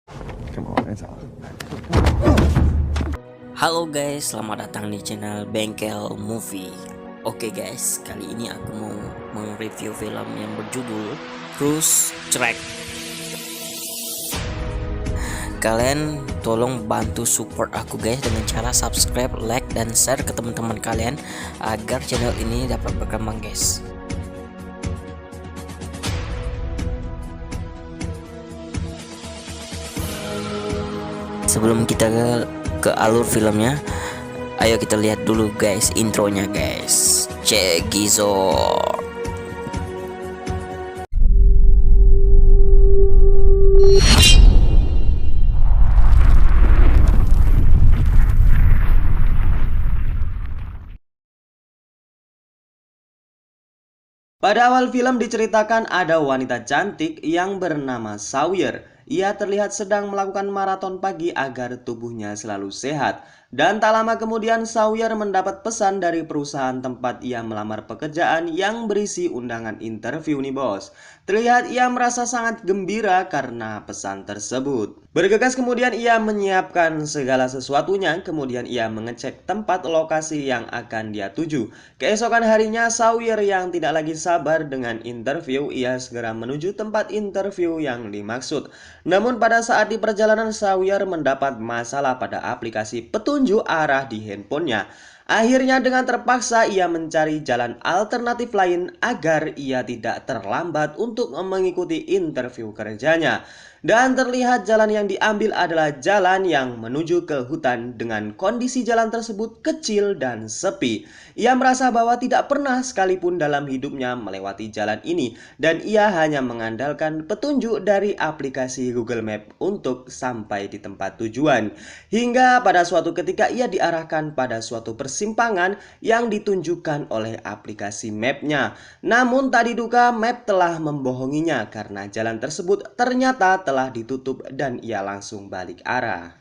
Come on, it's on. Halo guys, selamat datang di channel Bengkel Movie. Oke guys, kali ini aku mau mereview film yang berjudul Cruise Track. Kalian tolong bantu support aku guys dengan cara subscribe, like, dan share ke teman-teman kalian agar channel ini dapat berkembang guys. Sebelum kita ke alur filmnya, ayo kita lihat dulu guys intronya guys. Cegizo. Pada awal film diceritakan ada wanita cantik yang bernama Sawyer. Ia terlihat sedang melakukan maraton pagi agar tubuhnya selalu sehat. Dan tak lama kemudian Sawyer mendapat pesan dari perusahaan tempat ia melamar pekerjaan yang berisi undangan interview nih bos. Terlihat ia merasa sangat gembira karena pesan tersebut. Bergegas kemudian ia menyiapkan segala sesuatunya, kemudian ia mengecek tempat lokasi yang akan dia tuju. Keesokan harinya Sawyer yang tidak lagi sabar dengan interview, ia segera menuju tempat interview yang dimaksud. Namun pada saat di perjalanan Sawyer mendapat masalah pada aplikasi petunjuk arah di handphonenya. Akhirnya dengan terpaksa ia mencari jalan alternatif lain agar ia tidak terlambat untuk mengikuti interview kerjanya. Dan terlihat jalan yang diambil adalah jalan yang menuju ke hutan dengan kondisi jalan tersebut kecil dan sepi. Ia merasa bahwa tidak pernah sekalipun dalam hidupnya melewati jalan ini dan ia hanya mengandalkan petunjuk dari aplikasi Google Map untuk sampai di tempat tujuan. Hingga pada suatu ketika ia diarahkan pada suatu persimpangan yang ditunjukkan oleh aplikasi mapnya. Namun tak diduga map telah membohonginya karena jalan tersebut ternyata telah ditutup dan ia langsung balik arah.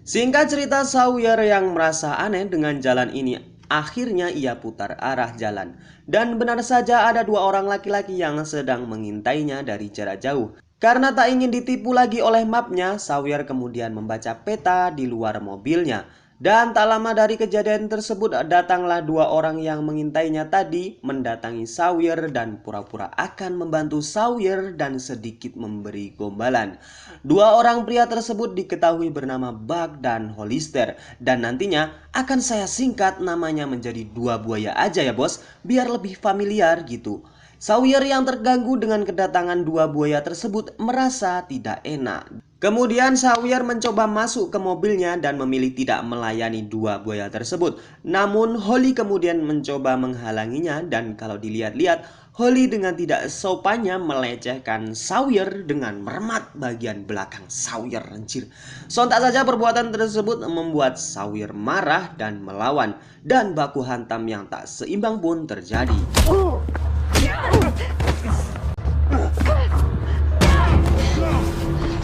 Singkat cerita, Sawyer yang merasa aneh dengan jalan ini, akhirnya ia putar arah jalan. Dan benar saja ada dua orang laki-laki yang sedang mengintainya dari jarak jauh. Karena tak ingin ditipu lagi oleh mapnya, Sawyer kemudian membaca peta di luar mobilnya. Dan tak lama dari kejadian tersebut datanglah dua orang yang mengintainya tadi mendatangi Sawyer dan pura-pura akan membantu Sawyer dan sedikit memberi gombalan. Dua orang pria tersebut diketahui bernama Buck dan Hollister dan nantinya akan saya singkat namanya menjadi dua buaya aja ya bos, biar lebih familiar gitu. Sawyer yang terganggu dengan kedatangan dua buaya tersebut merasa tidak enak. Kemudian Sawyer mencoba masuk ke mobilnya dan memilih tidak melayani dua buaya tersebut. Namun Holly kemudian mencoba menghalanginya dan kalau dilihat-lihat Holly dengan tidak sopannya melecehkan Sawyer dengan meremat bagian belakang Sawyer anjir. Sontak saja perbuatan tersebut membuat Sawyer marah dan melawan dan baku hantam yang tak seimbang pun terjadi.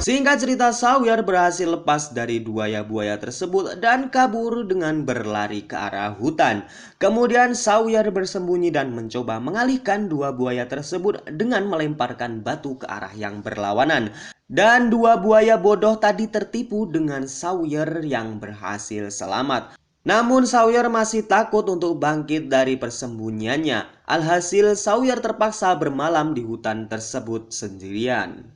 Singkat cerita, Sawyer berhasil lepas dari buaya-buaya tersebut dan kabur dengan berlari ke arah hutan. Kemudian Sawyer bersembunyi dan mencoba mengalihkan dua buaya tersebut dengan melemparkan batu ke arah yang berlawanan. Dan dua buaya bodoh tadi tertipu dengan Sawyer yang berhasil selamat. Namun Sawyer masih takut untuk bangkit dari persembunyiannya. Alhasil Sawyer terpaksa bermalam di hutan tersebut sendirian.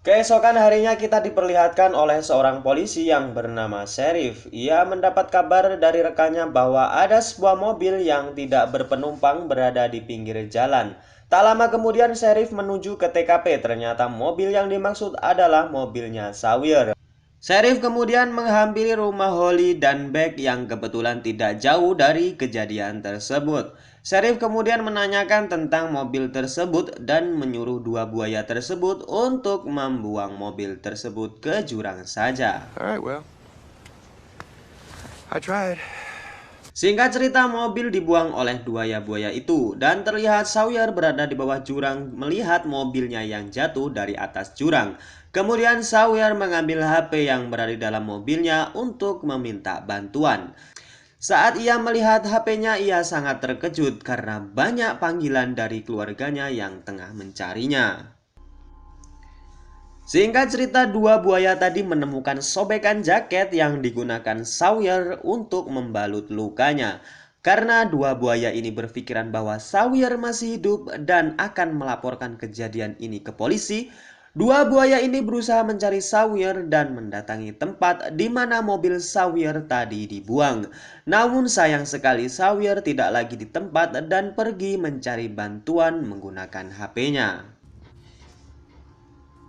Keesokan harinya kita diperlihatkan oleh seorang polisi yang bernama Sheriff. Ia mendapat kabar dari rekannya bahwa ada sebuah mobil yang tidak berpenumpang berada di pinggir jalan. Tak lama kemudian Sheriff menuju ke TKP. Ternyata mobil yang dimaksud adalah mobilnya Sawyer. Sheriff kemudian menghampiri rumah Holly dan Beck yang kebetulan tidak jauh dari kejadian tersebut. Sheriff kemudian menanyakan tentang mobil tersebut dan menyuruh dua buaya tersebut untuk membuang mobil tersebut ke jurang saja. Alright, well, I tried. Singkat cerita, mobil dibuang oleh buaya-buaya itu dan terlihat Sawyer berada di bawah jurang melihat mobilnya yang jatuh dari atas jurang. Kemudian Sawyer mengambil HP yang berada di dalam mobilnya untuk meminta bantuan. Saat ia melihat HP-nya, ia sangat terkejut karena banyak panggilan dari keluarganya yang tengah mencarinya. Singkat cerita, dua buaya tadi menemukan sobekan jaket yang digunakan Sawyer untuk membalut lukanya. Karena dua buaya ini berpikiran bahwa Sawyer masih hidup dan akan melaporkan kejadian ini ke polisi, dua buaya ini berusaha mencari Sawyer dan mendatangi tempat di mana mobil Sawyer tadi dibuang. Namun sayang sekali Sawyer tidak lagi di tempat dan pergi mencari bantuan menggunakan HP-nya.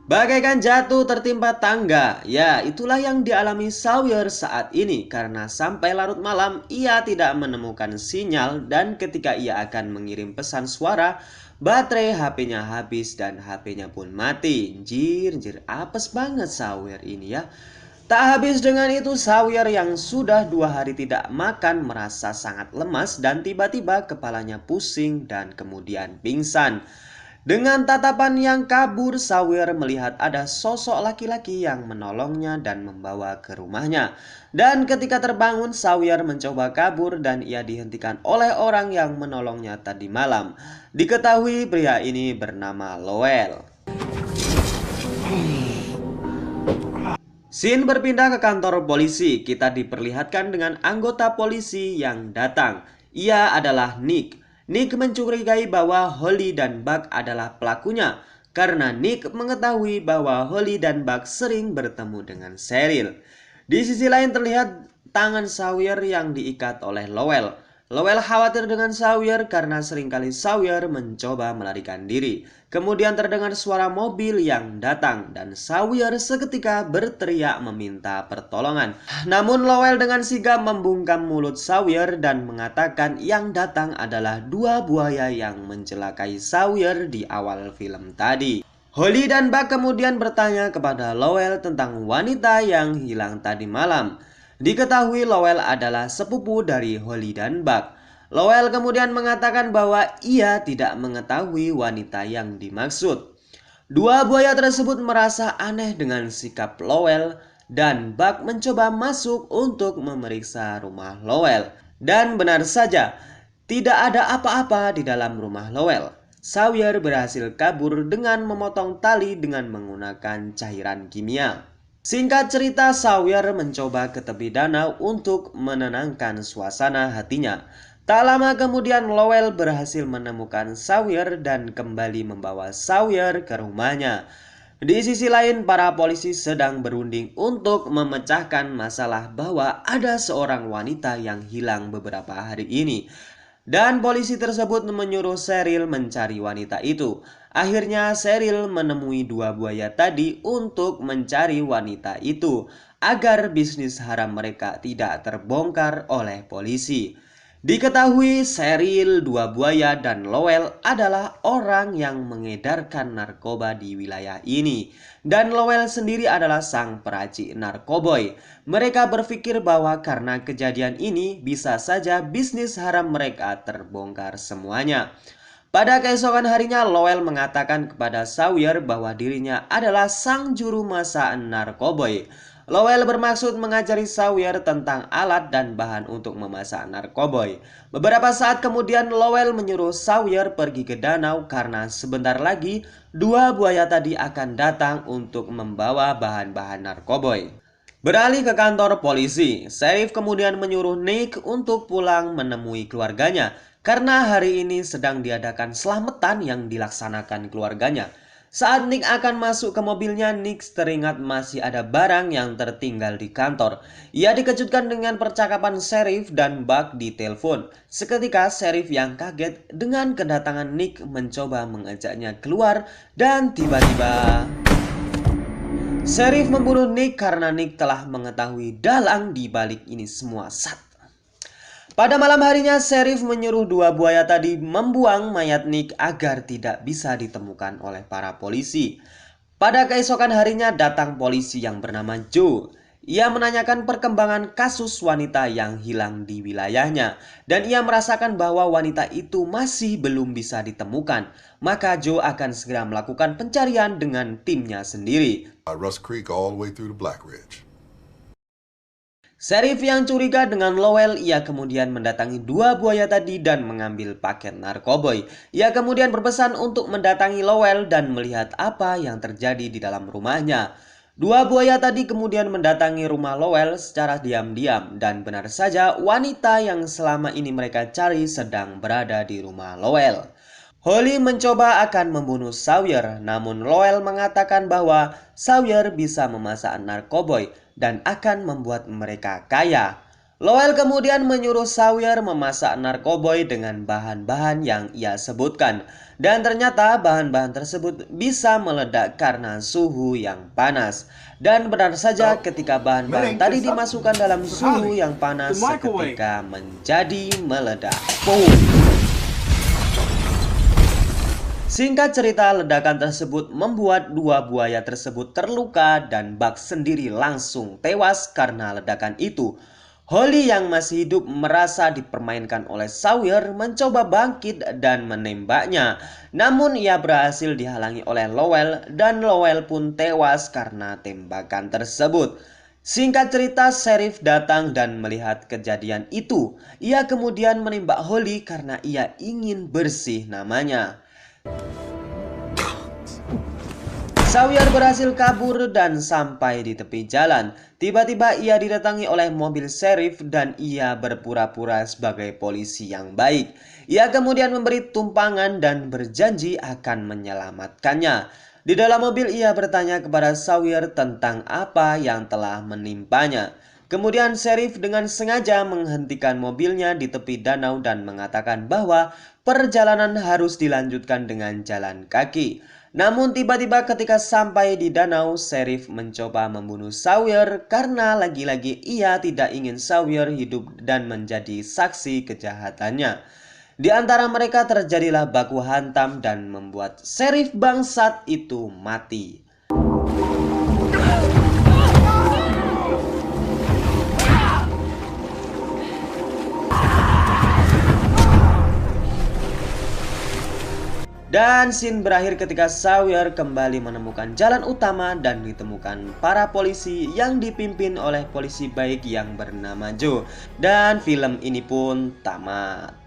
Bagaikan jatuh tertimpa tangga, ya itulah yang dialami Sawyer saat ini karena sampai larut malam ia tidak menemukan sinyal dan ketika ia akan mengirim pesan suara, baterai HP-nya habis dan HP-nya pun mati. Jir, apes banget Sawyer ini ya. Tak habis dengan itu, Sawyer yang sudah 2 hari tidak makan merasa sangat lemas dan tiba-tiba kepalanya pusing dan kemudian pingsan. Dengan tatapan yang kabur, Sawyer melihat ada sosok laki-laki yang menolongnya dan membawa ke rumahnya. Dan ketika terbangun, Sawyer mencoba kabur dan ia dihentikan oleh orang yang menolongnya tadi malam. Diketahui pria ini bernama Lowell. Scene berpindah ke kantor polisi. Kita diperlihatkan dengan anggota polisi yang datang. Ia adalah Nick. Nick mencurigai bahwa Holly dan Buck adalah pelakunya karena Nick mengetahui bahwa Holly dan Buck sering bertemu dengan Cheryl. Di sisi lain terlihat tangan Sawyer yang diikat oleh Lowell. Lowell khawatir dengan Sawyer karena seringkali Sawyer mencoba melarikan diri. Kemudian terdengar suara mobil yang datang dan Sawyer seketika berteriak meminta pertolongan. Namun Lowell dengan sigap membungkam mulut Sawyer dan mengatakan yang datang adalah dua buaya yang mencelakai Sawyer di awal film tadi. Holly dan Buck kemudian bertanya kepada Lowell tentang wanita yang hilang tadi malam. Diketahui Lowell adalah sepupu dari Holly dan Buck. Lowell kemudian mengatakan bahwa ia tidak mengetahui wanita yang dimaksud. Dua buaya tersebut merasa aneh dengan sikap Lowell dan Buck mencoba masuk untuk memeriksa rumah Lowell. Dan benar saja, tidak ada apa-apa di dalam rumah Lowell. Sawyer berhasil kabur dengan memotong tali dengan menggunakan cairan kimia. Singkat cerita, Sawyer mencoba ke tepi danau untuk menenangkan suasana hatinya. Tak lama kemudian Lowell berhasil menemukan Sawyer dan kembali membawa Sawyer ke rumahnya. Di sisi lain, para polisi sedang berunding untuk memecahkan masalah bahwa ada seorang wanita yang hilang beberapa hari ini. Dan polisi tersebut menyuruh Cheryl mencari wanita itu. Akhirnya Cheryl menemui dua buaya tadi untuk mencari wanita itu agar bisnis haram mereka tidak terbongkar oleh polisi. Diketahui Cheryl, dua buaya, dan Lowell adalah orang yang mengedarkan narkoba di wilayah ini. Dan Lowell sendiri adalah sang peracik narkoboy. Mereka berpikir bahwa karena kejadian ini bisa saja bisnis haram mereka terbongkar semuanya. Pada keesokan harinya, Lowell mengatakan kepada Sawyer bahwa dirinya adalah sang juru masak narkoboy. Lowell bermaksud mengajari Sawyer tentang alat dan bahan untuk memasak narkoboy. Beberapa saat kemudian Lowell menyuruh Sawyer pergi ke danau karena sebentar lagi dua buaya tadi akan datang untuk membawa bahan-bahan narkoboy. Beralih ke kantor polisi, Sheriff kemudian menyuruh Nick untuk pulang menemui keluarganya karena hari ini sedang diadakan selamatan yang dilaksanakan keluarganya. Saat Nick akan masuk ke mobilnya, Nick teringat masih ada barang yang tertinggal di kantor. Ia dikejutkan dengan percakapan Sheriff dan Buck di telepon. Seketika Sheriff yang kaget dengan kedatangan Nick mencoba mengajaknya keluar dan tiba-tiba Sheriff membunuh Nick karena Nick telah mengetahui dalang di balik ini semua. Pada malam harinya, Sheriff menyuruh dua buaya tadi membuang mayat Nick agar tidak bisa ditemukan oleh para polisi. Pada keesokan harinya datang polisi yang bernama Joe. Ia menanyakan perkembangan kasus wanita yang hilang di wilayahnya dan ia merasakan bahwa wanita itu masih belum bisa ditemukan. Maka Joe akan segera melakukan pencarian dengan timnya sendiri. Rust Creek all the way through to Black Ridge. Sheriff yang curiga dengan Lowell, ia kemudian mendatangi dua buaya tadi dan mengambil paket narkoboy. Ia kemudian berpesan untuk mendatangi Lowell dan melihat apa yang terjadi di dalam rumahnya. Dua buaya tadi kemudian mendatangi rumah Lowell secara diam-diam dan benar saja wanita yang selama ini mereka cari sedang berada di rumah Lowell. Holly mencoba akan membunuh Sawyer, namun Lowell mengatakan bahwa Sawyer bisa memasak narkoboy dan akan membuat mereka kaya. Lowell kemudian menyuruh Sawyer memasak narkoboy dengan bahan-bahan yang ia sebutkan. Dan ternyata bahan-bahan tersebut bisa meledak karena suhu yang panas. Dan benar saja ketika bahan-bahan tadi dimasukkan dalam suhu yang panas seketika menjadi meledak. Boom! Singkat cerita, ledakan tersebut membuat dua buaya tersebut terluka dan Bugs sendiri langsung tewas karena ledakan itu. Holly yang masih hidup merasa dipermainkan oleh Sawyer mencoba bangkit dan menembaknya. Namun ia berhasil dihalangi oleh Lowell dan Lowell pun tewas karena tembakan tersebut. Singkat cerita, Sheriff datang dan melihat kejadian itu. Ia kemudian menembak Holly karena ia ingin bersih namanya. Sawyer berhasil kabur dan sampai di tepi jalan. Tiba-tiba ia didatangi oleh mobil sheriff dan ia berpura-pura sebagai polisi yang baik. Ia kemudian memberi tumpangan dan berjanji akan menyelamatkannya. Di dalam mobil ia bertanya kepada Sawyer tentang apa yang telah menimpanya. Kemudian sheriff dengan sengaja menghentikan mobilnya di tepi danau dan mengatakan bahwa perjalanan harus dilanjutkan dengan jalan kaki. Namun tiba-tiba ketika sampai di danau, sheriff mencoba membunuh Sawyer karena lagi-lagi ia tidak ingin Sawyer hidup dan menjadi saksi kejahatannya. Di antara mereka terjadilah baku hantam dan membuat sheriff bangsat itu mati. Dan scene berakhir ketika Sawyer kembali menemukan jalan utama dan ditemukan para polisi yang dipimpin oleh polisi baik yang bernama Joe. Dan film ini pun tamat.